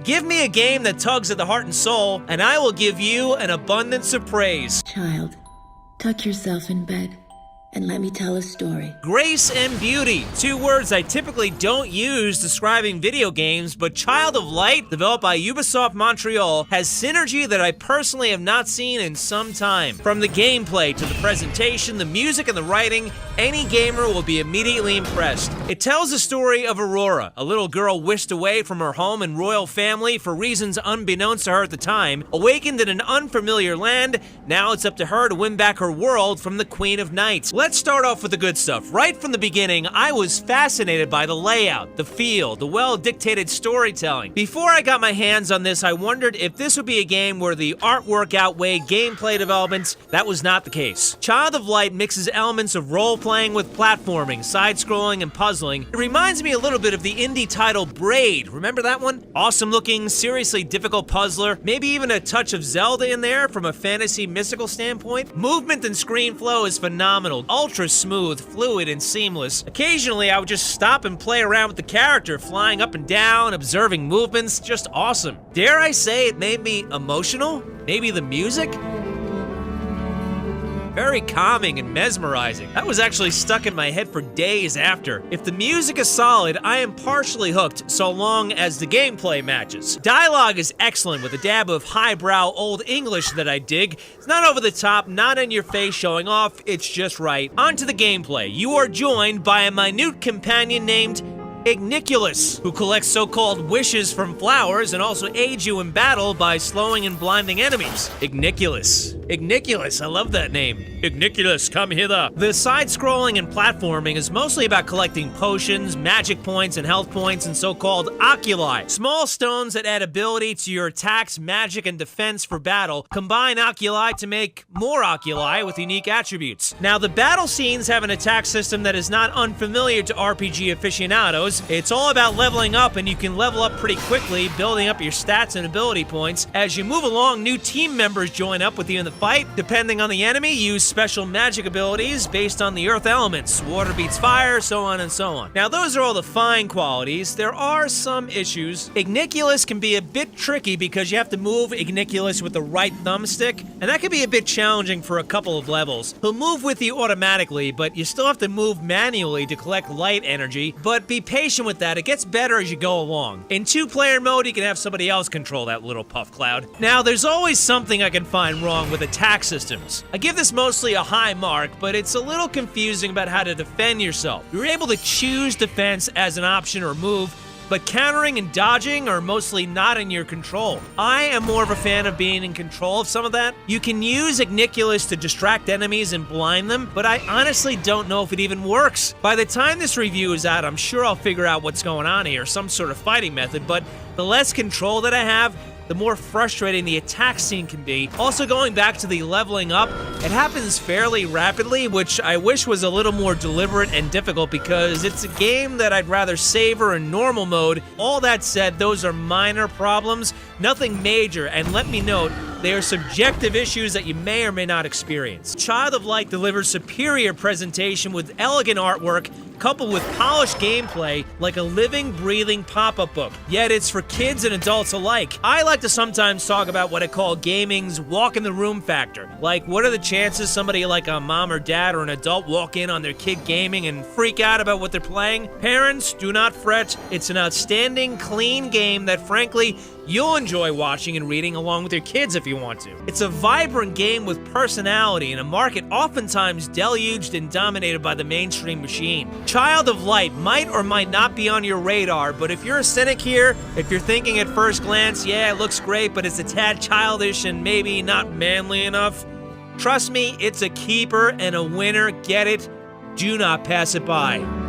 Give me a game that tugs at the heart and soul, and I will give you an abundance of praise. Child, tuck yourself in bed and let me tell a story. Grace and beauty, 2 words I typically don't use describing video games, but Child of Light, developed by Ubisoft Montreal, has synergy that I personally have not seen in some time. From the gameplay to the presentation, the music and the writing, any gamer will be immediately impressed. It tells the story of Aurora, a little girl whisked away from her home and royal family for reasons unbeknownst to her at the time. Awakened in an unfamiliar land, now it's up to her to win back her world from the Queen of Night. Let's start off with the good stuff. Right from the beginning, I was fascinated by the layout, the feel, the well-dictated storytelling. Before I got my hands on this, I wondered if this would be a game where the artwork outweighed gameplay developments. That was not the case. Child of Light mixes elements of role-playing with platforming, side-scrolling, and puzzling. It reminds me a little bit of the indie title Braid. Remember that one? Awesome-looking, seriously difficult puzzler, maybe even a touch of Zelda in there from a fantasy mystical standpoint. Movement and screen flow is phenomenal. Ultra smooth, fluid, and seamless. Occasionally, I would just stop and play around with the character, flying up and down, observing movements, just awesome. Dare I say it made me emotional? Maybe the music? Very calming and mesmerizing. That was actually stuck in my head for days after. If the music is solid, I am partially hooked so long as the gameplay matches. Dialogue is excellent with a dab of highbrow Old English that I dig. It's not over the top, not in your face showing off, it's just right. On to the gameplay. You are joined by a minute companion named Igniculus, who collects so-called wishes from flowers and also aids you in battle by slowing and blinding enemies. Igniculus, I love that name. Igniculus, come hither. The side-scrolling and platforming is mostly about collecting potions, magic points, and health points, and so-called oculi. Small stones that add ability to your attacks, magic, and defense for battle. Combine oculi to make more oculi with unique attributes. Now, the battle scenes have an attack system that is not unfamiliar to RPG aficionados. It's all about leveling up, and you can level up pretty quickly, building up your stats and ability points. As you move along, new team members join up with you in the fight. Depending on the enemy, use special magic abilities based on the earth elements. Water beats fire, so on and so on. Now, those are all the fine qualities. There are some issues. Igniculus can be a bit tricky because you have to move Igniculus with the right thumbstick, and that can be a bit challenging for a couple of levels. He'll move with you automatically, but you still have to move manually to collect light energy, but be patient with that. It gets better as you go along. In 2-player mode, you can have somebody else control that little puff cloud. Now, there's always something I can find wrong with attack systems. I give this mostly a high mark, but it's a little confusing about how to defend yourself. You're able to choose defense as an option or move, but countering and dodging are mostly not in your control. I am more of a fan of being in control of some of that. You can use Igniculus to distract enemies and blind them, but I honestly don't know if it even works. By the time this review is out, I'm sure I'll figure out what's going on here, some sort of fighting method, but the less control that I have, the more frustrating the attack scene can be. Also, going back to the leveling up, it happens fairly rapidly, which I wish was a little more deliberate and difficult because it's a game that I'd rather savor in normal mode. All that said, those are minor problems, nothing major, and let me note, they are subjective issues that you may or may not experience. Child of Light delivers superior presentation with elegant artwork, coupled with polished gameplay like a living, breathing pop-up book. Yet it's for kids and adults alike. I like to sometimes talk about what I call gaming's walk-in-the-room factor. Like, what are the chances somebody like a mom or dad or an adult walk in on their kid gaming and freak out about what they're playing? Parents, do not fret. It's an outstanding, clean game that, frankly, you'll enjoy watching and reading along with your kids if you want to. It's a vibrant game with personality in a market oftentimes deluged and dominated by the mainstream machine. Child of Light might or might not be on your radar, but if you're a cynic here, if you're thinking at first glance, yeah, it looks great, but it's a tad childish and maybe not manly enough, trust me, it's a keeper and a winner. Get it? Do not pass it by.